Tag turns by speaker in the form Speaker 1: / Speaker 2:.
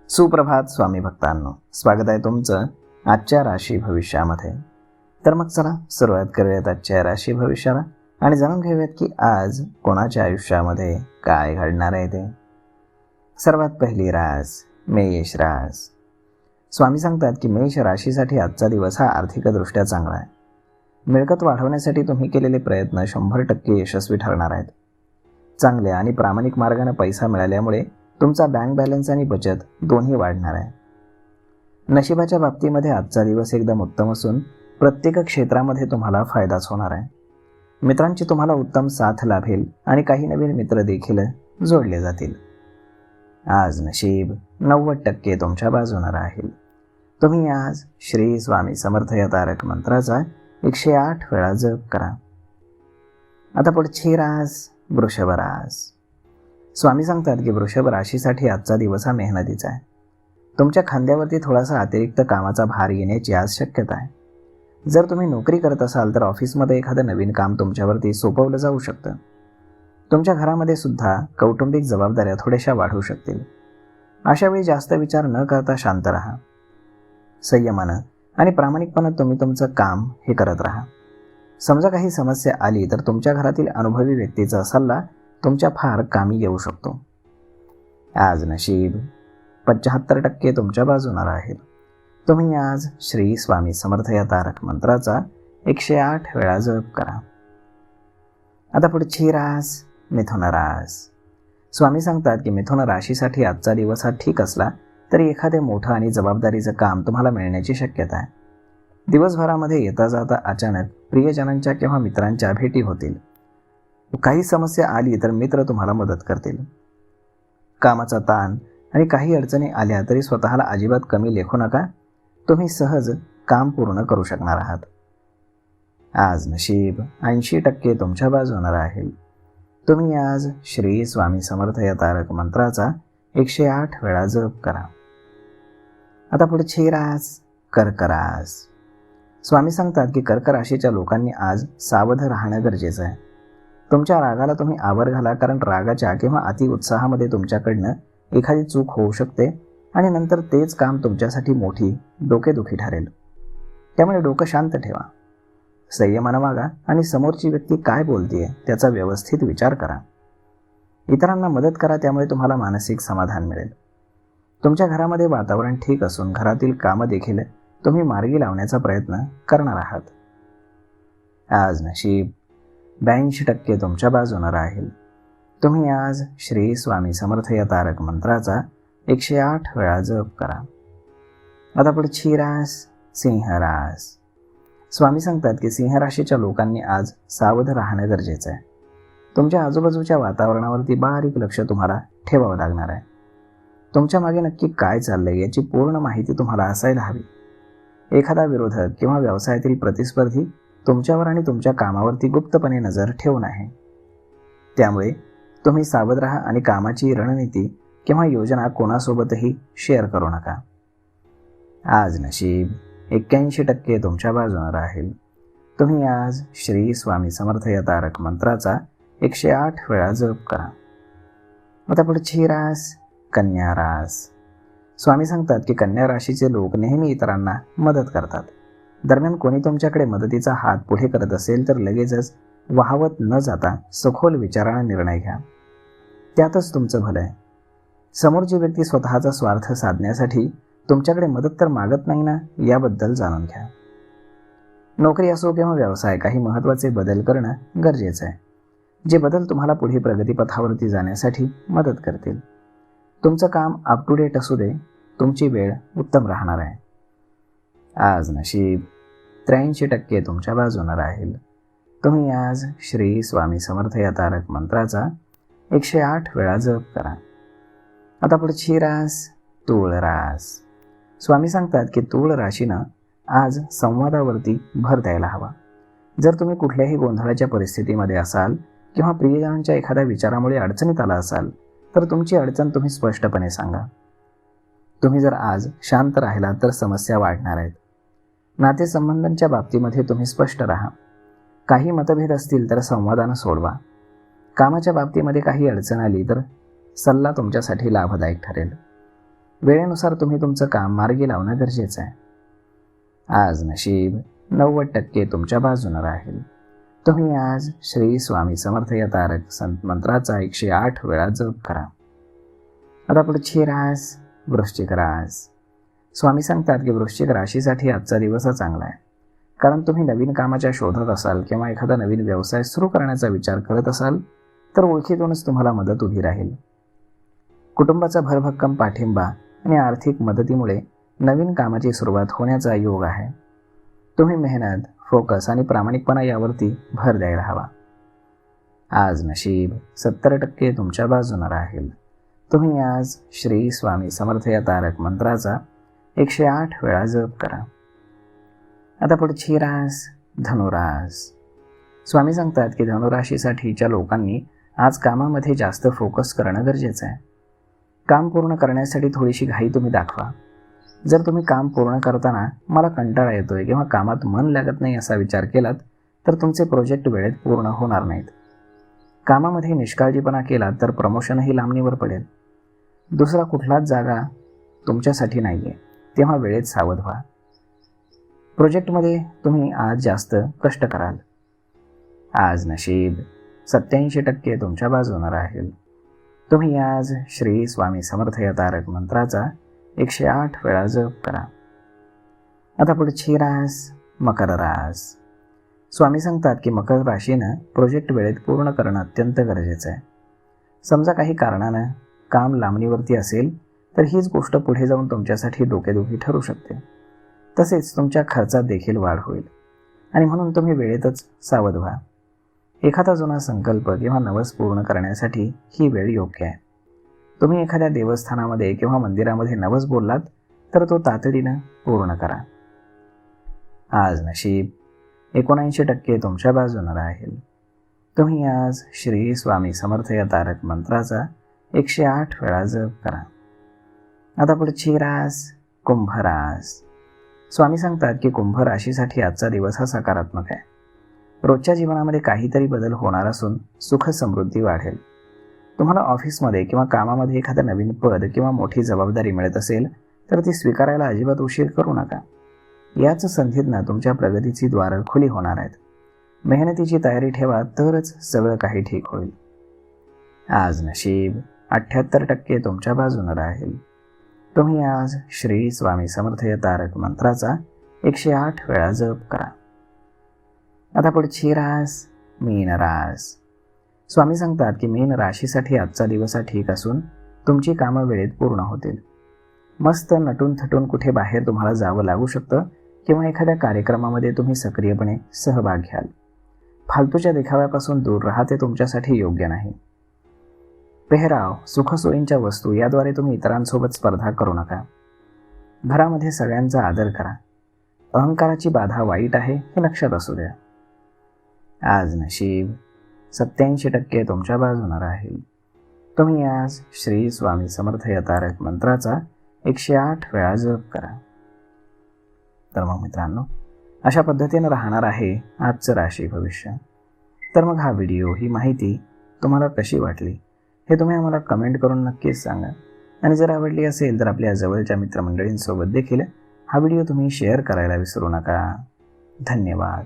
Speaker 1: सुप्रभात स्वामी भक्तांनो, स्वागत आहे तुमचं आजच्या राशी भविष्यामध्ये. तर मग चला सुरुवात करूयात आजच्या राशी भविष्याला आणि जाणून घेऊयात की आज कोणाच्या आयुष्यामध्ये काय घडणार आहे ते. सर्वात पहिली रास मेष रास. स्वामी सांगतात की मेष राशीसाठी आजचा दिवस हा आर्थिकदृष्ट्या चांगला आहे. मिळकत वाढवण्यासाठी तुम्ही केलेले प्रयत्न 100% यशस्वी ठरणार आहेत. चांगल्या आणि प्रामाणिक मार्गाने पैसा मिळाल्यामुळे तुमचा बँक बॅलन्स आणि बचत दोन्ही वाढणार आहे. नशिबाच्या बाबतीमध्ये आजचा दिवस एकदम उत्तम असून प्रत्येक क्षेत्रामध्ये तुम्हाला फायदाच होणार आहे. मित्रांची तुम्हाला उत्तम साथ लाभेल आणि काही नवीन मित्र देखील जोडले जातील. आज नशीब 90% तुमच्या बाजूने राहील. तुम्ही आज श्री स्वामी समर्थ या तारक मंत्राचा 108 वेळा जप करा. आता पुढची रास वृषभ रास. स्वामी सांगतात की वृषभ राशीसाठी आजचा दिवस हा मेहनतीचा आहे. तुमच्या खांद्यावरती थोडासा अतिरिक्त कामाचा भार येण्याची आज शक्यता आहे. जर तुम्ही नोकरी करत असाल तर ऑफिसमध्ये एखादं नवीन काम तुमच्यावरती सोपवलं जाऊ शकतं. तुमच्या घरामध्ये सुद्धा कौटुंबिक जबाबदाऱ्या थोड्याशा वाढू शकतील. अशावेळी जास्त विचार न करता शांत राहा. संयमानं आणि प्रामाणिकपणे तुम्ही तुमचं काम हे करत राहा. समजा काही समस्या आली तर तुमच्या घरातील अनुभवी व्यक्तीचा सल्ला तुमच्या फार कामी येऊ शकतो. आज नशीब 75% तुमच्या बाजूने राहील. तुम्ही आज श्री स्वामी समर्थ या तारक मंत्राचा 108 वेळा जप करा. आता पुढची रास मिथुन रास. स्वामी सांगतात की मिथुन राशीसाठी आजचा दिवस हा ठीक असला तरी एखादे मोठं आणि जबाबदारीचं काम तुम्हाला मिळण्याची शक्यता आहे. दिवसभरामध्ये येता जाता अचानक प्रियजनांच्या किंवा मित्रांच्या भेटी होतील. काही समस्या आली तर मित्र तुम्हाला मदत करतील. कामाचा ताण आणि काही अडचणी आल्या तरी स्वतःला अजिबात कमी लेखू नका. तुम्ही सहज काम पूर्ण करू शकणार आहात. आज नशीब 80% तुमच्या बाजूने राहील. तुम्ही आज श्री स्वामी समर्थ या तारक मंत्राचा 108 वेळा जप करा. आता पुढची रास कर्क रास. स्वामी सांगतात की कर्क राशीच्या लोकांनी आज सावध राहणं गरजेचं आहे. तुमच्या रागाला तुम्ही आवर घाला, कारण रागाच्या किंवा अतिउत्साहामध्ये तुमच्याकडनं एखादी चूक होऊ शकते आणि नंतर तेच काम तुमच्यासाठी मोठी डोकेदुखी ठरेल. त्यामुळे डोकं शांत ठेवा, संयमानं वागा आणि समोरची व्यक्ती काय बोलतेय त्याचा व्यवस्थित विचार करा. इतरांना मदत करा, त्यामुळे तुम्हाला मानसिक समाधान मिळेल. तुमच्या घरामध्ये वातावरण ठीक असून घरातील कामं देखील तुम्ही मार्गी लावण्याचा प्रयत्न करणार आहात. आज नशीब 82% तुमच्या बाजूने राहील. तुम्ही आज श्री स्वामी समर्थ या तारक मंत्राचा 108 वेळा जप करा. आता पुढची रास सिंह रास. स्वामी सांगतात की सिंह राशीच्या लोकांनी आज सावध राहणं गरजेचं आहे. तुमच्या आजूबाजूच्या वातावरणावरती बारीक लक्ष तुम्हाला ठेवावं लागणार आहे. तुमच्या मागे नक्की काय चाललंय याची पूर्ण माहिती तुम्हाला असायला हवी. एखादा विरोधक किंवा व्यवसायातील प्रतिस्पर्धी तुमच्यावर आणि तुमच्या कामावरती गुप्तपणे नजर ठेवून आहे. त्यामुळे तुम्ही सावध राहा आणि कामाची रणनीती किंवा योजना कोणासोबतही शेअर करू नका. आज नशीब 81% तुमच्या बाजूने राहील. तुम्ही आज श्री स्वामी समर्थ या तारक मंत्राचा 108 वेळा जप करा. आता पुढची रास कन्या रास. स्वामी सांगतात की कन्या राशीचे लोक नेहमी इतरांना मदत करतात. दरम्यान कोणी तुमच्याकडे मदतीचा हात पुढे करत असेल तर लगेचच वाहवत न जाता सखोल विचाराने निर्णय घ्या. त्यातच तुमचं भलं आहे. समोरची व्यक्ती स्वतःचा स्वार्थ साधण्यासाठी तुमच्याकडे मदत तर मागत नाही ना, याबद्दल जाणून घ्या. नोकरी असो किंवा व्यवसाय, काही महत्त्वाचे बदल करणं गरजेचं आहे. जे बदल तुम्हाला पुढे प्रगतीपथावरती जाण्यासाठी मदत करतील. तुमचं काम अप टू डेट असू दे, तुमची वेळ उत्तम राहणार आहे. आज नशीब 83% तुमच्या बाजूने राहील. तुम्ही आज श्री स्वामी समर्थ या तारक मंत्राचा 108 वेळा जप करा. आता पुढची रास तूळ रास. स्वामी सांगतात की तूळ राशीनं आज संवादावरती भर द्यायला हवा. जर तुम्ही कुठल्याही गोंधळाच्या परिस्थितीमध्ये असाल किंवा प्रियजनांच्या एखाद्या विचारामुळे अडचणीत आला असाल तर तुमची अडचण तुम्ही स्पष्टपणे सांगा. तुम्ही जर आज शांत राहिलात तर समस्या वाढणार आहेत. नातेसंबंधांच्या बाबतीमध्ये तुम्ही स्पष्ट राहा. काही मतभेद असतील तर संवादानं सोडवा. कामाच्या बाबतीमध्ये काही अडचण आली तर सल्ला तुमच्यासाठी लाभदायक ठरेल. वेळेनुसार तुम्ही तुमचं काम मार्गी लावणं गरजेचं आहे. आज नशीब 90% तुमच्या बाजूनं राहील. तुम्ही आज श्री स्वामी समर्थ या तारक संत मंत्राचा 108 वेळा जप करा. आता पुढची रास वृश्चिक रास. स्वामी सांगतात की वृश्चिक राशीसाठी आजचा दिवस चांगला आहे, कारण तुम्ही नवीन कामाच्या शोधात असाल किंवा एखादा नवीन व्यवसाय सुरू करण्याचा विचार करत असाल तर ओळखीतूनच तुम्हाला मदत उभी राहील. कुटुंबाचा भरभक्कम पाठिंबा आणि आर्थिक मदतीमुळे नवीन कामाची सुरुवात होण्याचा योग आहे. तुम्ही मेहनत, फोकस आणि प्रामाणिकपणा यावरती भर द्यायला हवा. आज नशीब 70% तुमच्या बाजूनं राहील. तुम्ही आज श्री स्वामी समर्थ या तारक मंत्राचा 108 वेळा जप करा. आता पुढची रास धनुरास. स्वामी सांगतात की धनुराशीसाठीच्या लोकांनी आज कामामध्ये जास्त फोकस करणं गरजेचं आहे. काम पूर्ण करण्यासाठी थोडीशी घाई तुम्ही दाखवा. जर तुम्ही काम पूर्ण करताना मला कंटाळा येतोय किंवा कामात मन लागत नाही असा विचार केलात तर तुमचे प्रोजेक्ट वेळेत पूर्ण होणार नाहीत. कामामध्ये निष्काळजीपणा केला तर प्रमोशनही लांबणीवर पडेल. दुसरा कुठलाच जागा तुमच्यासाठी नाही आहे, तेव्हा वेळेत सावध व्हा. प्रोजेक्टमध्ये तुम्ही आज जास्त कष्ट कराल. आज नशीब 87% तुमच्या बाजूनं राहील. तुम्ही आज श्री स्वामी समर्थ या तारक मंत्राचा 108 वेळा जप करा. आता पुढची रास मकर रास. स्वामी सांगतात की मकर राशीनं प्रोजेक्ट वेळेत पूर्ण करणं अत्यंत गरजेचं आहे. समजा काही कारणानं काम लांबणीवरती असेल तर हीच गोष्ट पुढे जाऊन तुमच्यासाठी डोकेदुखी ठरू शकते. तसेच तुमच्या खर्चात देखील वाढ होईल आणि म्हणून तुम्ही वेळेतच सावध व्हा. एखादा जुना संकल्प किंवा नवस पूर्ण करण्यासाठी ही वेळ योग्य आहे. तुम्ही एखाद्या देवस्थानामध्ये किंवा मंदिरामध्ये नवस बोललात तर तो तातडीनं पूर्ण करा. आज नशीब 79% तुमच्या बाजूनं राहील. तुम्ही आज श्री स्वामी समर्थ या तारक मंत्राचा 108 वेळा जप करा. आता पुढची रास कुंभ रास. स्वामी सांगतात की कुंभ राशीसाठी आजचा दिवस हा सकारात्मक आहे. रोजच्या जीवनामध्ये काहीतरी बदल होणार असून सुख समृद्धी वाढेल. तुम्हाला ऑफिसमध्ये किंवा कामामध्ये एखादं नवीन पद किंवा मोठी जबाबदारी मिळत असेल तर ती स्वीकारायला अजिबात उशीर करू नका. याच संधीतनं तुमच्या प्रगतीची द्वारं खुली होणार आहेत. मेहनतीची तयारी ठेवा तरच सगळं काही ठीक होईल. आज नशीब 78% तुमच्या बाजूनं राहील. तुम्ही आज श्री स्वामी समर्थ या तारक मंत्राचा 108 वेळा जप करा. आता पुढची रास मीन रास. स्वामी सांगतात की मीन राशीसाठी आजचा दिवस हा ठीक असून तुमची कामं वेळेत पूर्ण होतील. मस्त नटून थटून कुठे बाहेर तुम्हाला जावं लागू शकतं किंवा एखाद्या कार्यक्रमामध्ये तुम्ही सक्रियपणे सहभाग घ्याल. फालतूच्या देखाव्यापासून दूर राहा, ते तुमच्यासाठी योग्य नाही. पेहराव, सुखसोयींच्या वस्तू याद्वारे तुम्ही इतरांसोबत स्पर्धा करू नका. घरामध्ये सगळ्यांचा आदर करा. अहंकाराची बाधा वाईट आहे हे लक्षात असू द्या. आज नशीब 87% तुमच्या बाजूनं राहील. तुम्ही आज श्री स्वामी समर्थ या तारक मंत्राचा 108 वेळा जप करा. तर मग मित्रांनो, अशा पद्धतीनं राहणार आहे आजचं राशी भविष्य. तर मग हा व्हिडिओ, ही माहिती तुम्हाला कशी वाटली हे तुम्ही आम्हाला कमेंट करून नक्कीच सांगा. आणि जर आवडली असेल तर आपल्या जवळच्या मित्रमंडळींसोबत देखील हा व्हिडिओ तुम्ही शेअर करायला विसरू नका. धन्यवाद.